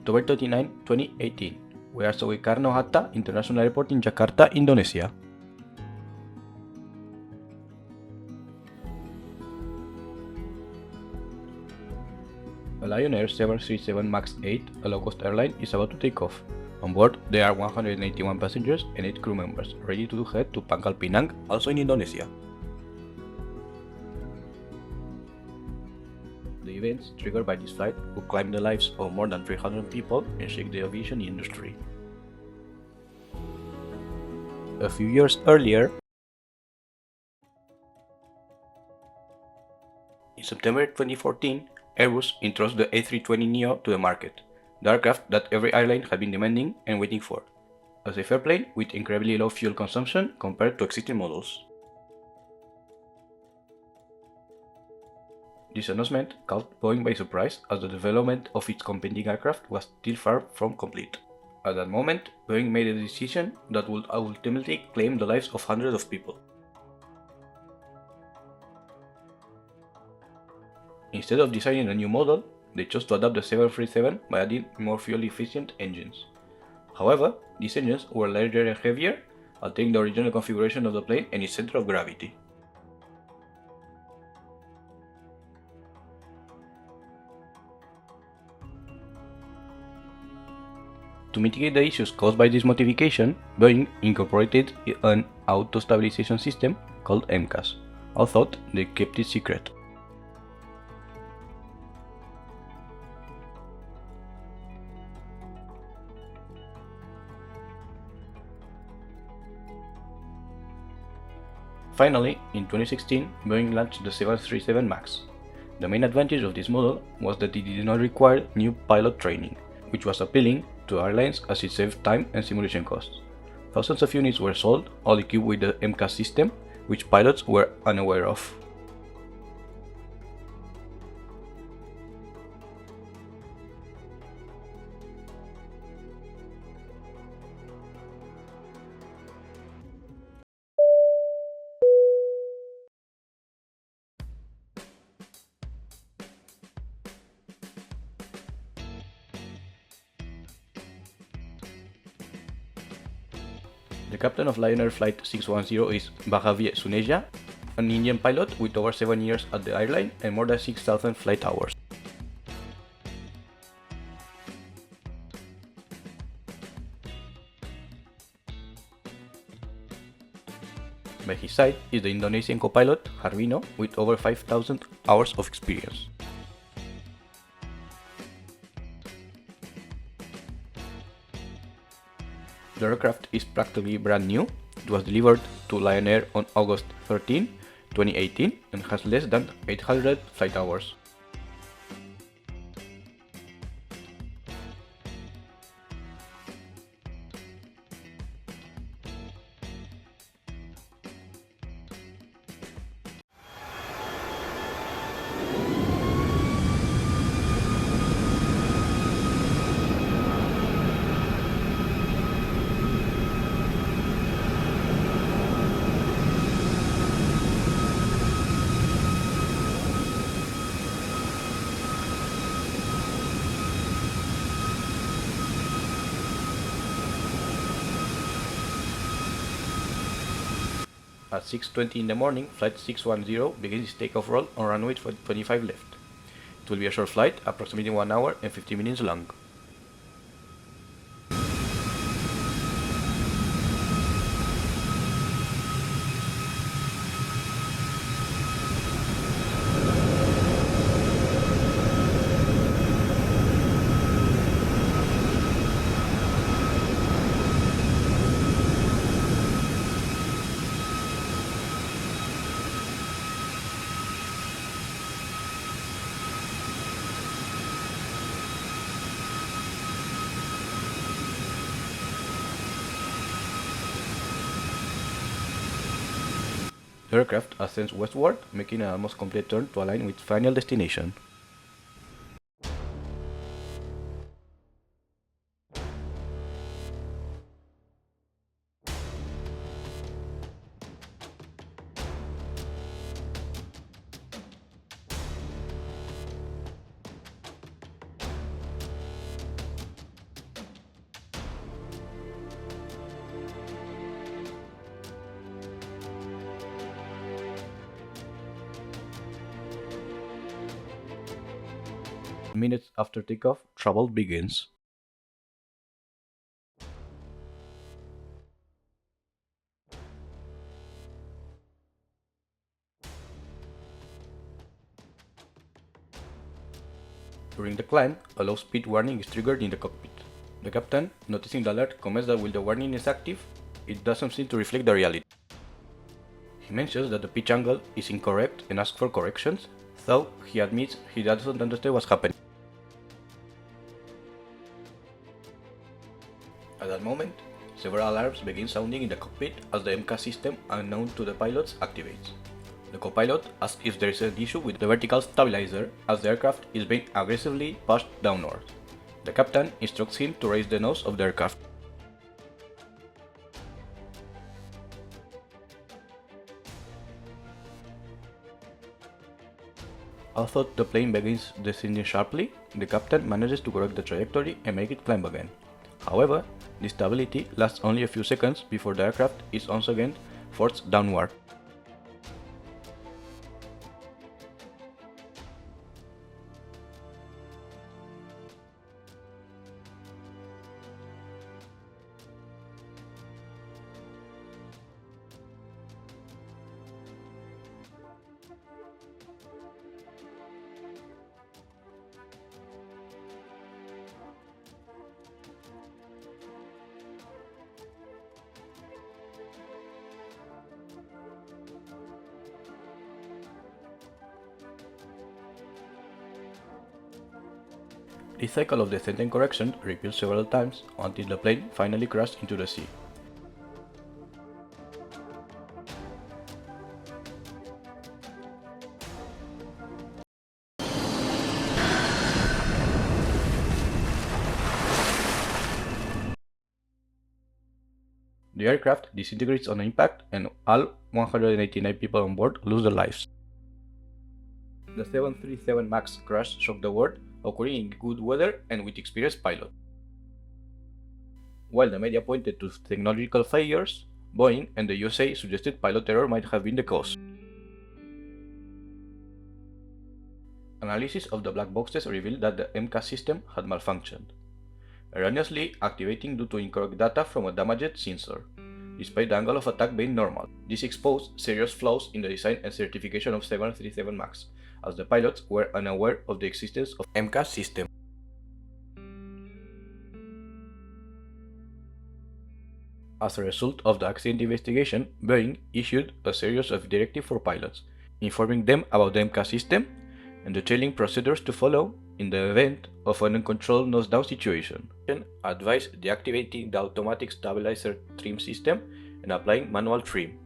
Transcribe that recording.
October 29, 2018. We are at Soekarno-Hatta International Airport in Jakarta, Indonesia. A Lion Air 737 MAX 8, a low-cost airline, is about to take off. On board, there are 181 passengers and 8 crew members, ready to head to Pangkal Pinang, also in Indonesia. The events triggered by this flight would claim the lives of more than 300 people and shake the aviation industry. A few years earlier, in September 2014, Airbus introduced the A320neo to the market, the aircraft that every airline had been demanding and waiting for, a safer plane with incredibly low fuel consumption compared to existing models. This announcement caught Boeing by surprise, as the development of its competing aircraft was still far from complete. At that moment, Boeing made a decision that would ultimately claim the lives of hundreds of people. Instead of designing a new model, they chose to adapt the 737 by adding more fuel-efficient engines. However, these engines were larger and heavier, altering the original configuration of the plane and its center of gravity. To mitigate the issues caused by this modification, Boeing incorporated an auto-stabilization system called MCAS, although they kept it secret. Finally, in 2016, Boeing launched the 737 MAX. The main advantage of this model was that it did not require new pilot training, which was appealing to airlines as it saved time and simulation costs. Thousands of units were sold, all equipped with the MCAS system, which pilots were unaware of. The captain of Lion Air Flight 610 is VASAviation, an Indian pilot with over 7 years at the airline and more than 6,000 flight hours. By his side is the Indonesian co-pilot Harvino with over 5,000 hours of experience. The aircraft is practically brand new. It was delivered to Lion Air on August 13, 2018 and has less than 800 flight hours. At 6:20 in the morning, Flight 610 begins its takeoff roll on runway 25 left. It will be a short flight, approximately 1 hour and 50 minutes long. The aircraft ascends westward, making an almost complete turn to align with its final destination. Minutes after takeoff, trouble begins. During the climb, a low speed warning is triggered in the cockpit. The captain, noticing the alert, comments that while the warning is active, it doesn't seem to reflect the reality. He mentions that the pitch angle is incorrect and asks for corrections, though he admits he doesn't understand what's happening. At that moment, several alarms begin sounding in the cockpit as the MCAS system, unknown to the pilots, activates. The co-pilot asks if there is an issue with the vertical stabilizer as the aircraft is being aggressively pushed downward. The captain instructs him to raise the nose of the aircraft. Although the plane begins descending sharply, the captain manages to correct the trajectory and make it climb again. However, this stability lasts only a few seconds before the aircraft is once again forced downward. This cycle of descent and correction repeats several times until the plane finally crashed into the sea. The aircraft disintegrates on impact and all 189 people on board lose their lives. The 737 MAX crash shocked the world, occurring in good weather and with experienced pilots. While the media pointed to technological failures, Boeing and the USA suggested pilot error might have been the cause. Analysis of the black boxes revealed that the MCAS system had malfunctioned, erroneously activating due to incorrect data from a damaged sensor, despite the angle of attack being normal. This exposed serious flaws in the design and certification of 737 MAX, as the pilots were unaware of the existence of MCAS system. As a result of the accident investigation, Boeing issued a series of directives for pilots, informing them about the MCAS system and detailing procedures to follow in the event of an uncontrolled nose-down situation. Advised deactivating the automatic stabilizer trim system and applying manual trim.